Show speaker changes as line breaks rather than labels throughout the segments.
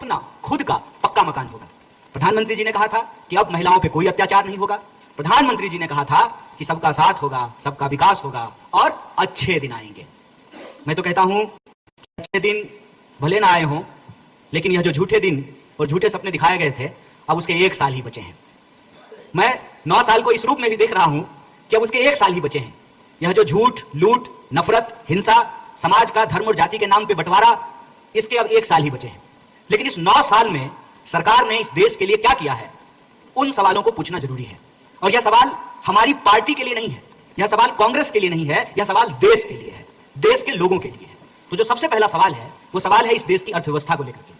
अपना खुद का पक्का मकान होगा। प्रधानमंत्री जी ने कहा था कि अब महिलाओं पे कोई अत्याचार नहीं होगा। प्रधानमंत्री जी ने कहा था कि सबका साथ होगा, सबका विकास होगा और अच्छे दिन आएंगे। मैं तो कहता हूं अच्छे दिन भले ना आए हों, लेकिन यह जो झूठे दिन और झूठे सपने दिखाए गए थे, अब उसके 1 साल ही बचे हैं। मैं 9 साल को इस रूप में भी देख रहा हूं कि अब उसके 1 साल ही बचे हैं। यह जो झूठ, लूट, नफरत, हिंसा, समाज का धर्म और जाति के नाम पे बंटवारा, इसके अब 1 साल ही बचे हैं। लेकिन इस 9 साल में सरकार ने इस देश के लिए क्या किया है, उन सवालों को पूछना जरूरी है। और यह सवाल हमारी पार्टी के लिए नहीं है, यह सवाल कांग्रेस के लिए नहीं है, यह सवाल देश के लिए है, देश के लोगों के लिए है। तो जो सबसे पहला सवाल है, वो सवाल है इस देश की अर्थव्यवस्था को लेकर के।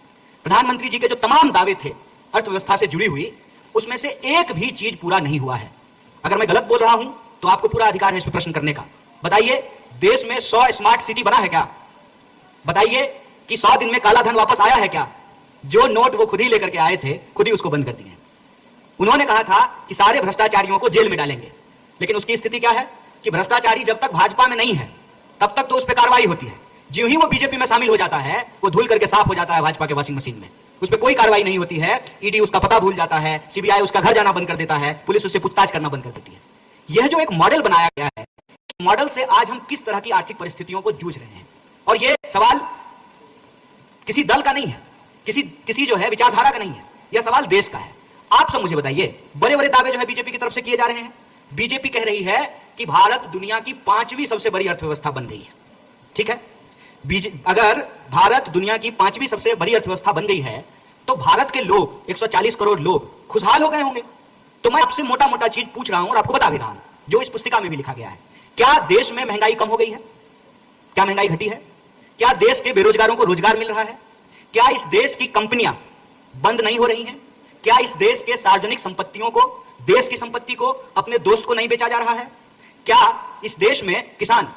प्रधानमंत्री जी के जो तमाम दावे थे अर्थव्यवस्था से जुड़ी हुई, उसमें से एक भी चीज पूरा नहीं हुआ है। अगर मैं गलत बोल रहा हूं तो आपको पूरा अधिकार है इस पर प्रश्न करने का। बताइए, देश में 100 स्मार्ट सिटी बना है क्या? बताइए कि 100 दिन में काला धन वापस आया है क्या? जो नोट वो खुद ही लेकर के आए थे, खुद ही उसको बंद कर दिए। उन्होंने कहा था कि सारे भ्रष्टाचारियों को जेल में डालेंगे, लेकिन उसकी स्थिति क्या है कि भ्रष्टाचारी जब तक भाजपा में नहीं है तब तक तो उस पर कार्रवाई होती है। ज्यों ही वो बीजेपी में शामिल हो जाता है, वो धुल करके साफ हो जाता है भाजपा के वॉशिंग मशीन में। उस पर कोई कार्रवाई नहीं होती है, ईडी उसका पता भूल जाता है, सीबीआई उसका घर जाना बंद कर देता है, पुलिस उससे पूछताछ करना बंद कर देती है। यह जो एक मॉडल बनाया गया है, मॉडल से आज हम किस तरह की आर्थिक परिस्थितियों को जूझ रहे हैं। और यह सवाल किसी दल का नहीं है, किसी जो है विचारधारा का नहीं है, यह सवाल देश का है। आप सब मुझे बताइए, बड़े बड़े दावे जो है बीजेपी की तरफ से किए जा रहे हैं। बीजेपी कह रही है कि भारत दुनिया की 5वीं सबसे बड़ी अर्थव्यवस्था बन गई है। ठीक है, अगर भारत दुनिया की 5वीं सबसे बड़ी अर्थव्यवस्था बन गई है तो भारत के लोग 140 करोड़ लोग खुशहाल हो गए होंगे। तो मैं आपसे मोटा मोटा चीज पूछ रहा हूं और आपको बता भी रहा हूं, जो इस पुस्तिका में भी लिखा गया है। क्या देश में महंगाई कम हो गई है? क्या महंगाई घटी है? क्या देश के बेरोजगारों को रोजगार मिल रहा है? क्या इस देश की कंपनियां बंद नहीं हो रही हैं? क्या इस देश के सार्वजनिक संपत्तियों को, देश की संपत्ति को अपने दोस्त को नहीं बेचा जा रहा है? क्या इस देश में किसान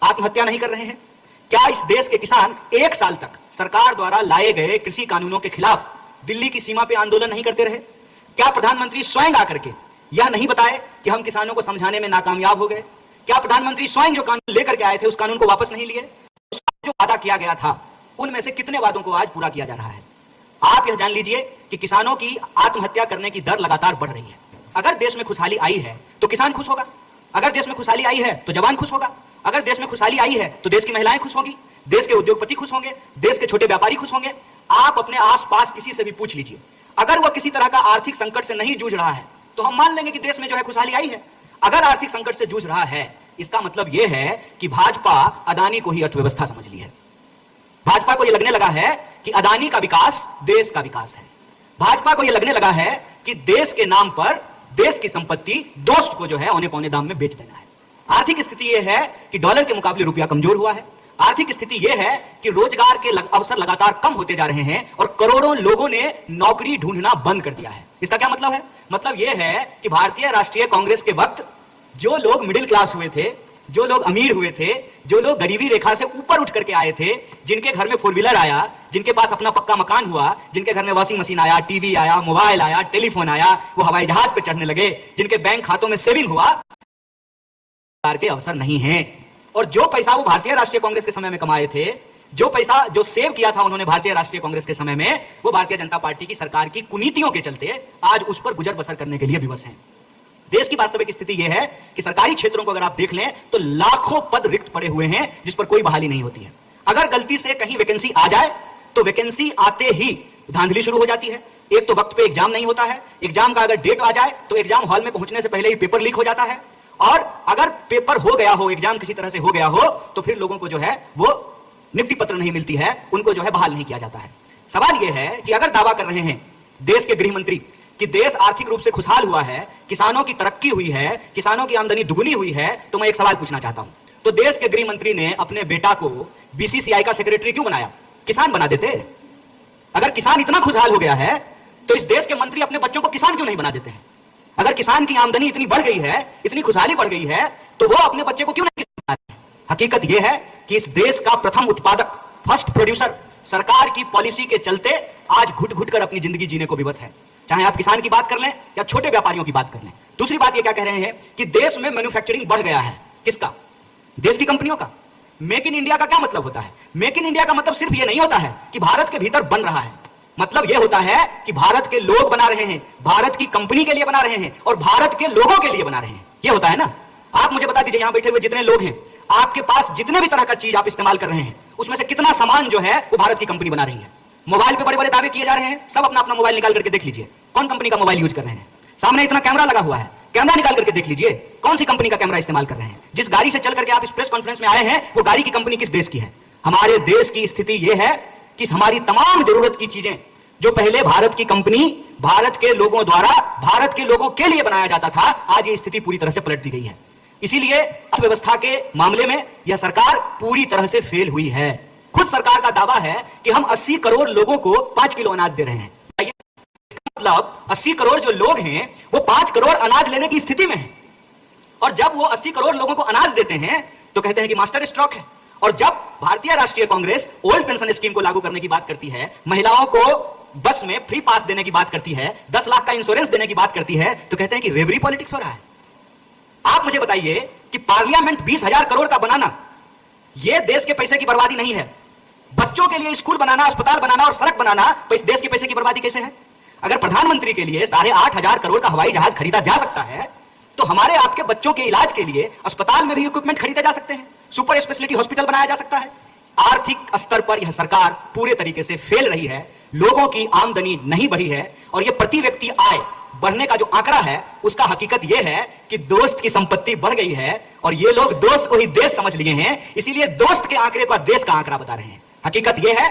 आत्महत्या नहीं कर रहे हैं? क्या इस देश के किसान 1 साल तक सरकार द्वारा लाए गए कृषि कानूनों के खिलाफ दिल्ली की सीमा पे आंदोलन नहीं करते रहे? क्या प्रधानमंत्री स्वयं आकर के यह नहीं बताए कि हम किसानों को समझाने में नाकामयाब हो गए? क्या प्रधानमंत्री स्वयं जो कानून लेकर के आए थे उस कानून को वापस नहीं लिए? जो वादा किया गया था उनमें से कितने वादों को आज पूरा किया जा रहा है? आप यह जान लीजिए कि किसानों की आत्महत्या करने की दर लगातार बढ़ रही है। अगर देश में खुशहाली आई है तो किसान खुश होगा, अगर देश में खुशहाली आई है तो जवान खुश होगा, अगर देश में खुशहाली आई है तो देश की महिलाएं खुश होंगी, देश के उद्योगपति खुश होंगे, देश के छोटे व्यापारी खुश होंगे। आप अपने आसपास किसी से भी पूछ लीजिए, अगर वह किसी तरह का आर्थिक संकट से नहीं जूझ रहा है तो हम मान लेंगे कि देश में जो है खुशहाली आई है। अगर आर्थिक संकट से जूझ रहा है, इसका मतलब यह है कि भाजपा अदानी को ही अर्थव्यवस्था समझ ली है। भाजपा को यह लगने लगा है कि अदानी का विकास देश का विकास है। भाजपा को यह लगने लगा है कि देश के नाम पर देश की संपत्ति दोस्त को जो है औने पौने दाम में बेच देना है। आर्थिक स्थिति यह है कि डॉलर के मुकाबले रुपया कमजोर हुआ है। आर्थिक स्थिति यह है कि रोजगार के अवसर लगातार कम होते जा रहे हैं और करोड़ों लोगों ने नौकरी ढूंढना बंद कर दिया है। इसका क्या मतलब है? मतलब यह है कि भारतीय राष्ट्रीय कांग्रेस के वक्त जो लोग मिडिल क्लास हुए थे, जो लोग अमीर हुए थे, जो लोग गरीबी रेखा से ऊपर उठ करके आए थे, जिनके घर में 4 व्हीलर आया, जिनके पास अपना पक्का मकान हुआ, जिनके घर में वॉशिंग मशीन आया, टीवी आया, मोबाइल आया, टेलीफोन आया, वो हवाई जहाज पर चढ़ने लगे, जिनके बैंक खातों में सेविंग हुआ, के अवसर नहीं है। और जो पैसा वो भारतीय राष्ट्रीय कांग्रेस के समय में कमाए थे, जो पैसा जो सेव किया था उन्होंने भारतीय राष्ट्रीय कांग्रेस के समय में, वो भारतीय जनता पार्टी की सरकार की कुनीतियों के चलते आज उस पर गुजर बसर करने के लिए विवश हैं। देश की वास्तविक स्थिति यह है कि सरकारी क्षेत्रों को अगर आप देख लें तो लाखों पद रिक्त पड़े हुए हैं जिस पर कोई बहाली नहीं होती है। अगर गलती से कहीं वैकेंसी आ जाए तो वैकेंसी आते ही धांधली शुरू हो जाती है। एक तो वक्त पे एग्जाम नहीं होता है, एग्जाम का अगर डेट आ जाए तो एग्जाम हॉल में पहुंचने से पहले ही पेपर लीक हो जाता है, और अगर पेपर हो गया हो, एग्जाम किसी तरह से हो गया हो, तो फिर लोगों को जो है वो नियुक्ति पत्र नहीं मिलती है, उनको जो है बहाल नहीं किया जाता है। सवाल यह है कि अगर दावा कर रहे हैं देश के गृह मंत्री कि देश आर्थिक रूप से खुशहाल हुआ है, किसानों की तरक्की हुई है, किसानों की आमदनी दुगुनी हुई है, तो मैं एक सवाल पूछना चाहता हूं, तो देश के गृह मंत्री ने अपने बेटा को बीसीसीआई का सेक्रेटरी क्यों बनाया? किसान बना देते। अगर किसान इतना खुशहाल हो गया है तो इस देश के मंत्री अपने बच्चों को किसान क्यों नहीं बना देते हैं? अगर किसान की आमदनी इतनी बढ़ गई है, इतनी खुशहाली बढ़ गई है, तो वो अपने बच्चे को क्यों नहीं किसान बनाते हैं? हकीकत यह है कि इस देश का प्रथम उत्पादक, फर्स्ट प्रोड्यूसर, सरकार की पॉलिसी के चलते आज घुट घुट कर अपनी जिंदगी जीने को विवश है। चाहे आप किसान की बात कर लें या छोटे व्यापारियों की बात कर लें। दूसरी बात ये क्या कह रहे हैं कि देश में मैन्युफैक्चरिंग बढ़ गया है। किसका? देश की कंपनियों का। मेक इन इंडिया का क्या मतलब होता है? मेक इन इंडिया का मतलब सिर्फ ये नहीं होता है कि भारत के भीतर बन रहा है। मतलब यह होता है कि भारत के लोग बना रहे हैं, भारत की कंपनी के लिए बना रहे हैं और भारत के लोगों के लिए बना रहे हैं। यह होता है ना। आप मुझे बता दीजिए, यहां बैठे हुए जितने लोग हैं, आपके पास जितने भी तरह का चीज आप इस्तेमाल कर रहे हैं, उसमें से कितना सामान जो है वो भारत की कंपनी बना रही है। मोबाइल पे बड़े बड़े दावे किए जा रहे हैं, सब अपना अपना मोबाइल निकाल करके देख लीजिए, कौन कंपनी का मोबाइल यूज कर रहे हैं। सामने इतना कैमरा लगा हुआ है, कैमरा निकाल करके देख लीजिए कौन सी कंपनी का कैमरा इस्तेमाल कर रहे हैं। जिस गाड़ी से चल करके आप इस प्रेस कॉन्फ्रेंस में आए हैं, वो गाड़ी की कंपनी किस देश की है। हमारे देश की स्थिति यह है कि हमारी तमाम जरूरत की चीजें जो पहले भारत की कंपनी, भारत के लोगों द्वारा, भारत के लोगों के लिए बनाया जाता था, आज ये स्थिति पूरी तरह से पलट दी गई है। इसीलिए अर्थव्यवस्था के मामले में यह सरकार पूरी तरह से फेल हुई है। खुद सरकार का दावा है कि हम 80 करोड़ लोगों को 5 किलो अनाज दे रहे हैं। मतलब 80 करोड़ जो लोग हैं वो 5 करोड़ अनाज लेने की स्थिति में हैं, और जब वो 80 करोड़ लोगों को अनाज देते हैं तो कहते हैं कि मास्टर स्ट्रोक है। और जब भारतीय राष्ट्रीय कांग्रेस ओल्ड पेंशन स्कीम को लागू करने की बात करती है, महिलाओं को बस में फ्री पास देने की बात करती है, 10 लाख का इंश्योरेंस देने की बात करती है, तो कहते हैं कि रेवरी पॉलिटिक्स हो रहा है। आप मुझे बताइए कि पार्लियामेंट 20,000 करोड़ का बनाना यह देश के पैसे की बर्बादी नहीं है। बच्चों के लिए स्कूल बनाना, अस्पताल बनाना और सड़क बनाना देश के पैसे की बर्बादी कैसे है। अगर प्रधानमंत्री के लिए 8,500 करोड़ का हवाई जहाज खरीदा जा सकता है, तो हमारे आपके बच्चों के इलाज के लिए अस्पताल में भी इक्विपमेंट खरीदे जा सकते हैं, सुपर स्पेशलिटी हॉस्पिटल बनाया जा सकता है। आर्थिक स्तर पर यह सरकार पूरे तरीके से फेल रही है, लोगों की आमदनी नहीं बढ़ी है, और यह प्रति व्यक्ति आय बढ़ने का जो आंकड़ा है उसका हकीकत यह है कि दोस्त की संपत्ति बढ़ गई है, और ये लोग दोस्त को ही देश समझ लिए हैं, इसीलिए दोस्त के आंकड़े को देश का आंकड़ा बता रहे हैं। हकीकत यह है